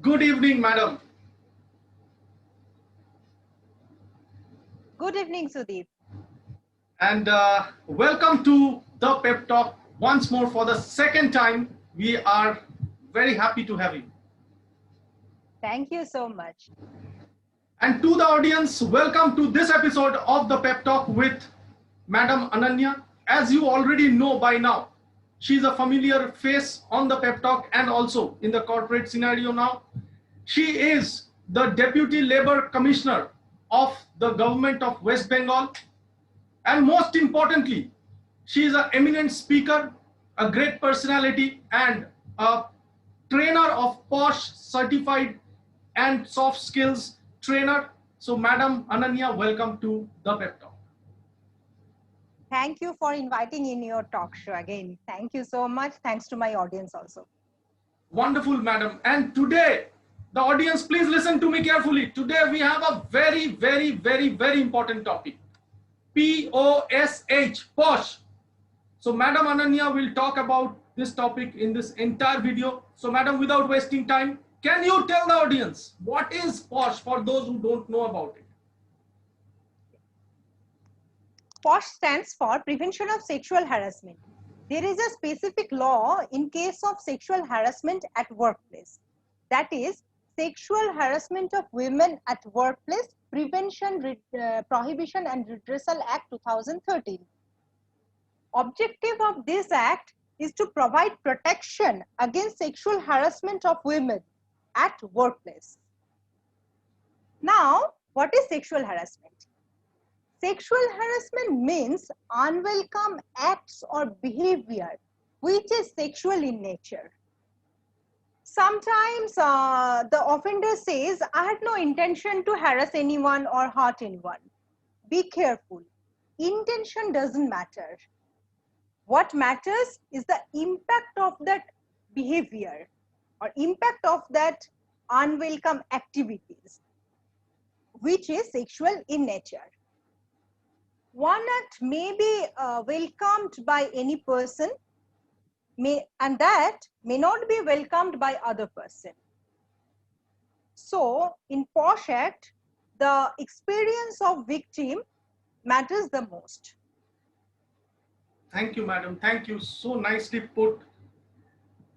Good evening, madam. Good evening, Sudeep. And welcome to the Pep Talk once more for the second time. We are very happy to have you. Thank you so much. And to the audience, welcome to this episode of the Pep Talk with Madam Ananya. As you already know by now, she's a familiar face on the Pep Talk and also in the corporate scenario now. She is the Deputy Labor Commissioner of the Government of West Bengal. And most importantly, she is an eminent speaker, a great personality, and a trainer of POSH certified and soft skills trainer. So, Madam Ananya, welcome to the Pep Talk. Thank you for inviting in your talk show again. Thank you so much. Thanks to my audience also. Wonderful, madam. And today, the audience, please listen to me carefully. Today, we have a very important topic. POSH, POSH. So Madam Ananya will talk about this topic in this entire video. So Madam, without wasting time, can you tell the audience what is POSH for those who don't know about it? POSH stands for Prevention of Sexual Harassment. There is a specific law in case of sexual harassment at workplace. That is Sexual Harassment of Women at Workplace Prevention, Prohibition and Redressal Act 2013. Objective of this act is to provide protection against sexual harassment of women at workplace. Now, what is sexual harassment? Sexual harassment means unwelcome acts or behavior which is sexual in nature. Sometimes the offender says, I had no intention to harass anyone or hurt anyone. Be careful. Intention doesn't matter. What matters is the impact of that behavior or impact of that unwelcome activities, which is sexual in nature. One act may be welcomed by any person, and that may not be welcomed by other person. So in POSH Act, the experience of victim matters the most. Thank you, madam. Thank you. So nicely put.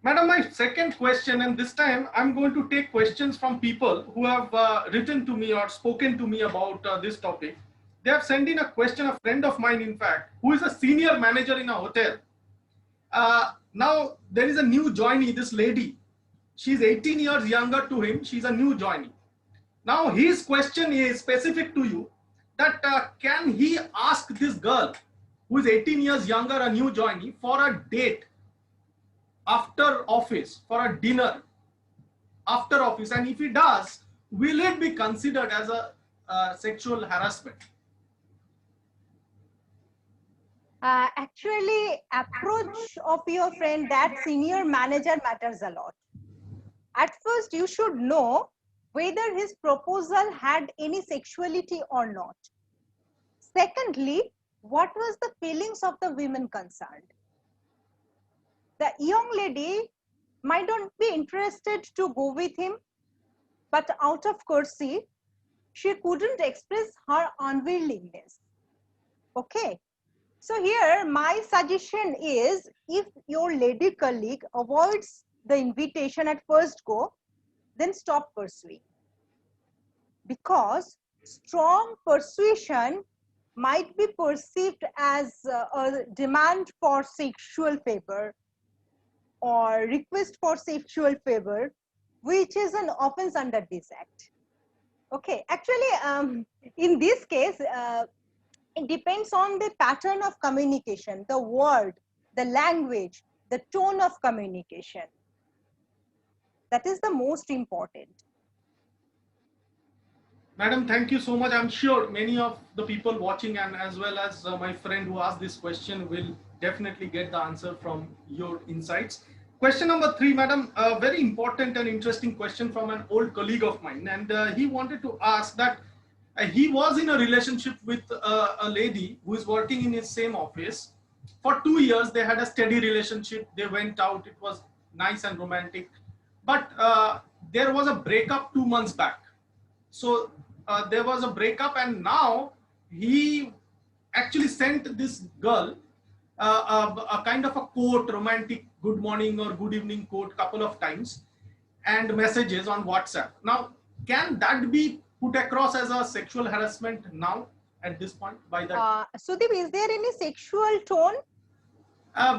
Madam, my second question, and this time I'm going to take questions from people who have written to me or spoken to me about this topic. They have sent in a question, a friend of mine, in fact, who is a senior manager in a hotel. Now, there is a new joinee, this lady. She's 18 years younger to him. She's a new joinee. Now, his question is specific to you that can he ask this girl who is 18 years younger, a new joinee, for a date after office, for a dinner after office? And if he does, will it be considered as a sexual harassment? Actually, approach of your friend, that senior manager matters a lot. At first, you should know whether his proposal had any sexuality or not. Secondly, what was the feelings of the women concerned? The young lady might not be interested to go with him, but out of courtesy, she couldn't express her unwillingness. Okay. So here, my suggestion is, if your lady colleague avoids the invitation at first go, then stop pursuing. Because strong persuasion might be perceived as a demand for sexual favor or request for sexual favor, which is an offense under this act. Okay, actually, in this case, it depends on the pattern of communication, the word, the language, the tone of communication. That is the most important. Madam, thank you so much. I'm sure many of the people watching and as well as my friend who asked this question will definitely get the answer from your insights. Question number 3, madam, a very important and interesting question from an old colleague of mine. And he wanted to ask that he was in a relationship with a lady who is working in his same office. For 2 years, they had a steady relationship. They went out. It was nice and romantic. But there was a breakup 2 months back. So there was a breakup, and now he actually sent this girl a kind of a quote, romantic good morning or good evening quote, couple of times, and messages on WhatsApp. Now, can that be put across as a sexual harassment now at this point by that? Sudeep, is there any sexual tone?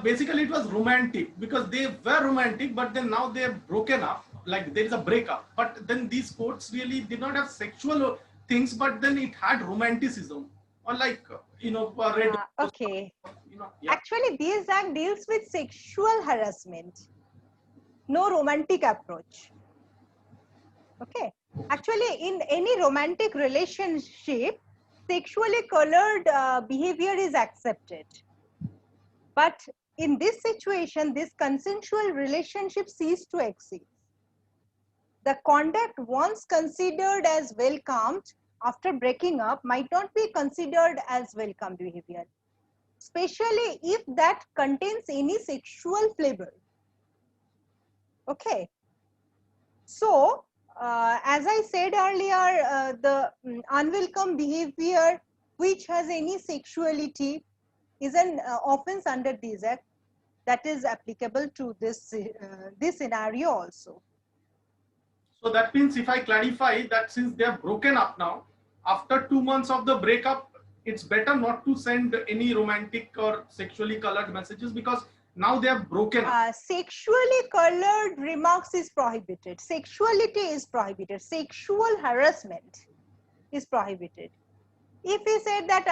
Basically, it was romantic because they were romantic, but then now they're broken up. Like there is a breakup, but then these quotes really did not have sexual things, but then it had romanticism, or like red. Okay. Yeah. Actually, this act deals with sexual harassment, no romantic approach. Okay. Actually, in any romantic relationship, sexually colored behavior is accepted. But in this situation, this consensual relationship ceased to exist. The conduct once considered as welcomed after breaking up might not be considered as welcome behavior, especially if that contains any sexual flavor. Okay. So, as I said earlier, the unwelcome behavior which has any sexuality is an offense under this act that is applicable to this scenario also. So that means if I clarify that since they are broken up now, after 2 months of the breakup, it's better not to send any romantic or sexually colored messages because now they are broken up. Sexually colored remarks is prohibited. Sexuality is prohibited. Sexual harassment is prohibited. If he said that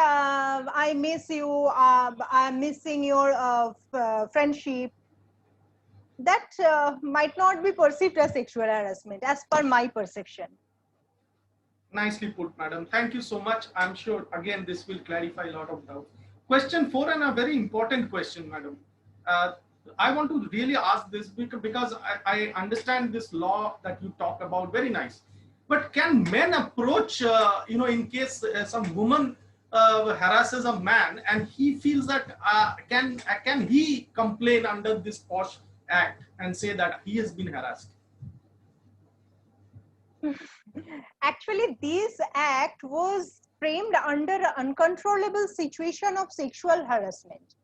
I miss you, I'm missing your friendship, that might not be perceived as sexual harassment as per my perception. Nicely put, madam. Thank you so much. I'm sure again this will clarify a lot of doubts. Question 4, and a very important question, madam. I want to really ask this because I understand this law that you talk about, very nice. But can men approach, in case some woman harasses a man and he feels that can he complain under this POSH Act and say that he has been harassed? Actually, this act was framed under an uncontrollable situation of sexual harassment.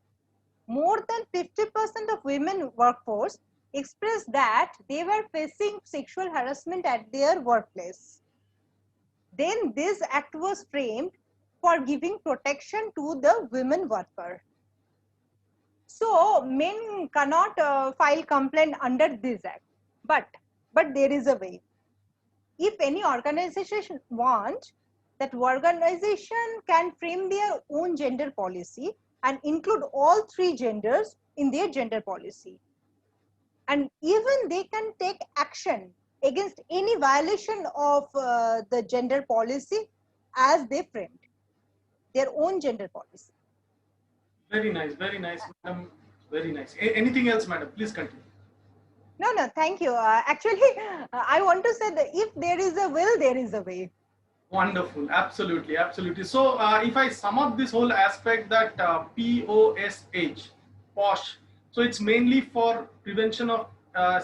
More than 50% of women workforce expressed that they were facing sexual harassment at their workplace. Then this act was framed for giving protection to the women worker. So men cannot file complaint under this act, but there is a way. If any organization wants, that organization can frame their own gender policy and include all 3 genders in their gender policy. And even they can take action against any violation of the gender policy as they framed their own gender policy. Very nice, madam. Very nice. Anything else, madam? Please continue. No, thank you. Actually, I want to say that if there is a will, there is a way. Wonderful. Absolutely. Absolutely. So if I sum up this whole aspect that POSH, POSH, so it's mainly for prevention of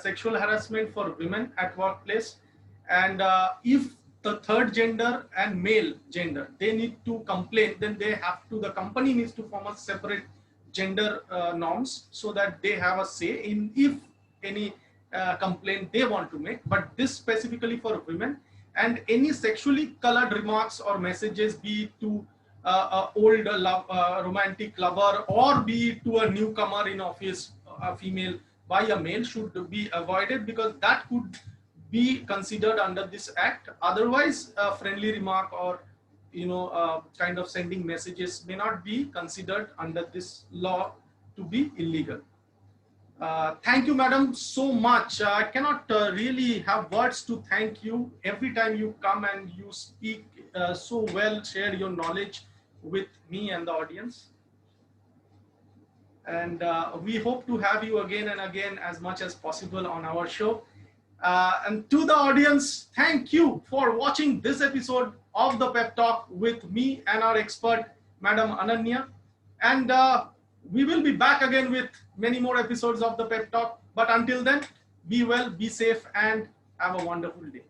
sexual harassment for women at workplace. And if the third gender and male gender, they need to complain, then they have to, the company needs to form a separate gender norms so that they have a say in if any complaint they want to make. But this specifically for women, and any sexually colored remarks or messages, be it to old romantic lover or be it to a newcomer in office, a female by a male, should be avoided because that could be considered under this act. Otherwise, a friendly remark or kind of sending messages may not be considered under this law to be illegal. Thank you, madam, so much. I cannot really have words to thank you. Every time you come and you speak so well, share your knowledge with me and the audience. And we hope to have you again and again as much as possible on our show. And to the audience, thank you for watching this episode of the Pep Talk with me and our expert, Madam Ananya. And we will be back again with many more episodes of the Pep Talk. But until then, be well, be safe, and Have a wonderful day.